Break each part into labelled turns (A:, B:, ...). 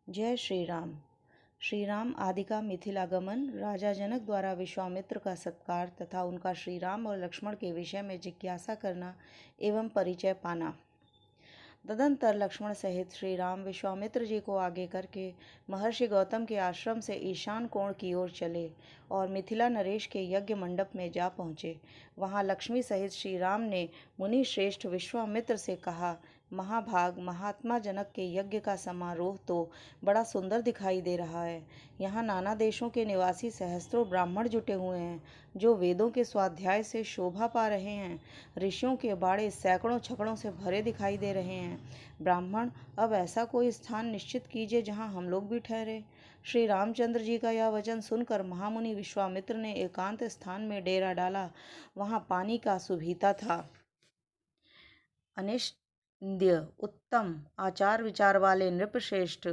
A: जय श्री राम। श्री राम आदि का मिथिलागमन, राजा जनक द्वारा विश्वामित्र का सत्कार तथा उनका श्री राम और लक्ष्मण के विषय में जिज्ञासा करना एवं परिचय पाना। तदंतर लक्ष्मण सहित श्री राम विश्वामित्र जी को आगे करके महर्षि गौतम के आश्रम से ईशान कोण की ओर चले और मिथिला नरेश के यज्ञ मंडप में जा पहुँचे। वहाँ लक्ष्मी सहित श्री राम ने मुनि श्रेष्ठ विश्वामित्र से कहा, महाभाग महात्मा जनक के यज्ञ का समारोह तो बड़ा सुंदर दिखाई दे रहा है। यहाँ नाना देशों के निवासी सहस्त्रों ब्राह्मण जुटे हुए हैं, जो वेदों के स्वाध्याय से शोभा पा रहे हैं। ऋषियों के बाड़े सैकड़ों छकड़ों से भरे दिखाई दे रहे हैं। ब्राह्मण, अब ऐसा कोई स्थान निश्चित कीजिए जहाँ हम लोग भी ठहरे। श्री रामचंद्र जी का यह वचन सुनकर महामुनि विश्वामित्र ने एकांत स्थान में डेरा डाला। वहाँ पानी का सुभीता था। अनिष्ट उत्तम आचार विचार वाले नृपश्रेष्ठ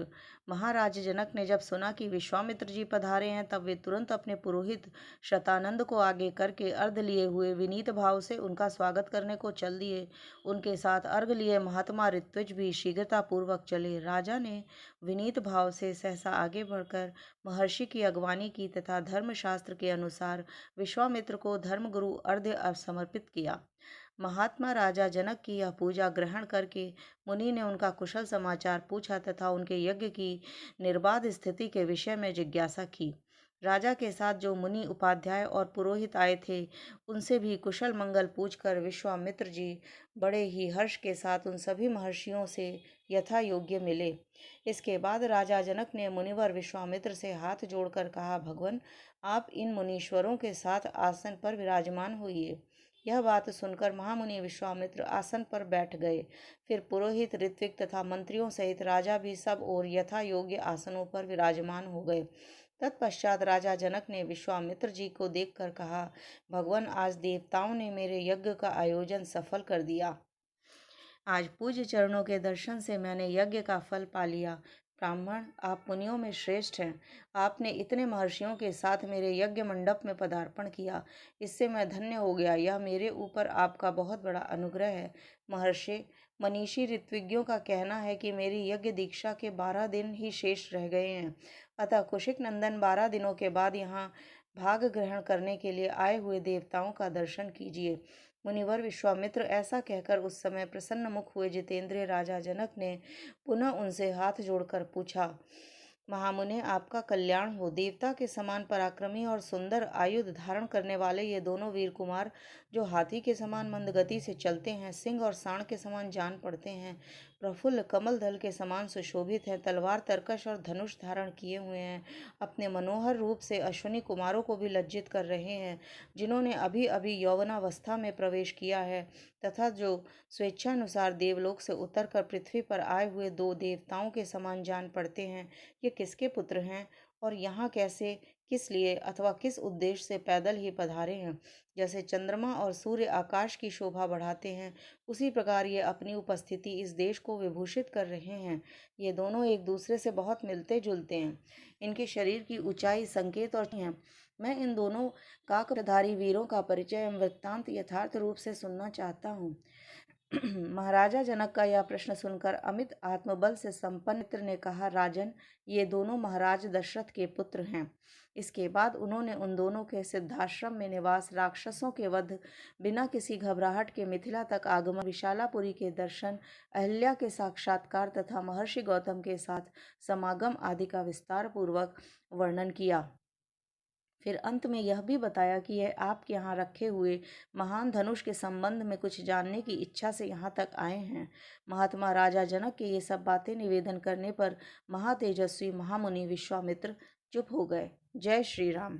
A: महाराज जनक ने जब सुना कि विश्वामित्र जी पधारे हैं, तब वे तुरंत अपने पुरोहित शतानंद को आगे करके अर्घ लिए हुए विनीत भाव से उनका स्वागत करने को चल दिए। उनके साथ अर्घ लिए महात्मा ऋत्विज भी शीघ्रता पूर्वक चले। राजा ने विनीत भाव से सहसा आगे बढ़कर महर्षि की अगवानी की तथा धर्मशास्त्र के अनुसार विश्वामित्र को धर्मगुरु अर्घ्य समर्पित किया। महात्मा राजा जनक की यह पूजा ग्रहण करके मुनि ने उनका कुशल समाचार पूछा तथा उनके यज्ञ की निर्बाध स्थिति के विषय में जिज्ञासा की। राजा के साथ जो मुनि उपाध्याय और पुरोहित आए थे, उनसे भी कुशल मंगल पूछकर विश्वामित्र जी बड़े ही हर्ष के साथ उन सभी महर्षियों से यथा योग्य मिले। इसके बाद राजा जनक ने मुनिवर विश्वामित्र से हाथ जोड़कर कहा, भगवान, आप इन मुनीश्वरों के साथ आसन पर विराजमान होइए। यह बात सुनकर महामुनि विश्वामित्र आसन पर बैठ गए। फिर पुरोहित, ऋत्विक तथा मंत्रियों सहित राजा भी सब और यथा योग्य आसनों पर विराजमान हो गए। तत्पश्चात राजा जनक ने विश्वामित्र जी को देखकर कहा, भगवान, आज देवताओं ने मेरे यज्ञ का आयोजन सफल कर दिया। आज पूज्य चरणों के दर्शन से मैंने यज्ञ का फल पा लिया। ब्राह्मण, आप मुनियों में श्रेष्ठ हैं। आपने इतने महर्षियों के साथ मेरे यज्ञ मंडप में पदार्पण किया, इससे मैं धन्य हो गया। यह मेरे ऊपर आपका बहुत बड़ा अनुग्रह है। महर्षि, मनीषी ऋत्विज्ञों का कहना है कि मेरी यज्ञ दीक्षा के 12 दिन ही शेष रह गए हैं। अतः कुशिक नंदन 12 दिनों के बाद यहाँ भाग ग्रहण करने के लिए आए हुए देवताओं का दर्शन कीजिए। मुनिवर विश्वामित्र ऐसा कहकर उस समय प्रसन्न मुख हुए जितेंद्रिय राजा जनक ने पुनः उनसे हाथ जोड़कर पूछा, महामुने, आपका कल्याण हो। देवता के समान पराक्रमी और सुंदर आयुध धारण करने वाले ये दोनों वीर कुमार, जो हाथी के समान मंद गति से चलते हैं, सिंह और सांड के समान जान पड़ते हैं, प्रफुल्ल कमल दल के समान सुशोभित हैं, तलवार, तरकश और धनुष धारण किए हुए हैं, अपने मनोहर रूप से अश्विनी कुमारों को भी लज्जित कर रहे हैं, जिन्होंने अभी अभी यौवनावस्था में प्रवेश किया है, तथा जो स्वेच्छानुसार देवलोक से उतरकर पृथ्वी पर आए हुए 2 देवताओं के समान जान पड़ते हैं। ये किसके पुत्र हैं और यहाँ कैसे, किस लिए अथवा किस उद्देश्य से पैदल ही पधारे हैं? जैसे चंद्रमा और सूर्य आकाश की शोभा बढ़ाते हैं, उसी प्रकार ये अपनी उपस्थिति इस देश को विभूषित कर रहे हैं। ये दोनों एक दूसरे से बहुत मिलते जुलते हैं। इनके शरीर की ऊंचाई, संकेत और हैं। मैं इन दोनों काकधारी वीरों का परिचय एवं वृत्तांत यथार्थ रूप से सुनना चाहता हूँ। महाराजा जनक का यह प्रश्न सुनकर अमित आत्मबल से संपन्न मित्र ने कहा, राजन, ये दोनों महाराज दशरथ के पुत्र हैं। इसके बाद उन्होंने उन दोनों के सिद्धाश्रम में निवास, राक्षसों के वध, बिना किसी घबराहट के मिथिला तक आगमन, विशालापुरी के दर्शन, अहिल्या के साक्षात्कार तथा महर्षि गौतम के साथ समागम आदि का विस्तार पूर्वक वर्णन किया। फिर अंत में यह भी बताया कि यह आपके यहाँ रखे हुए महान धनुष के संबंध में कुछ जानने की इच्छा से यहाँ तक आए हैं। महात्मा राजा जनक के ये सब बातें निवेदन करने पर महातेजस्वी महामुनि विश्वामित्र चुप हो गए। जय श्री राम।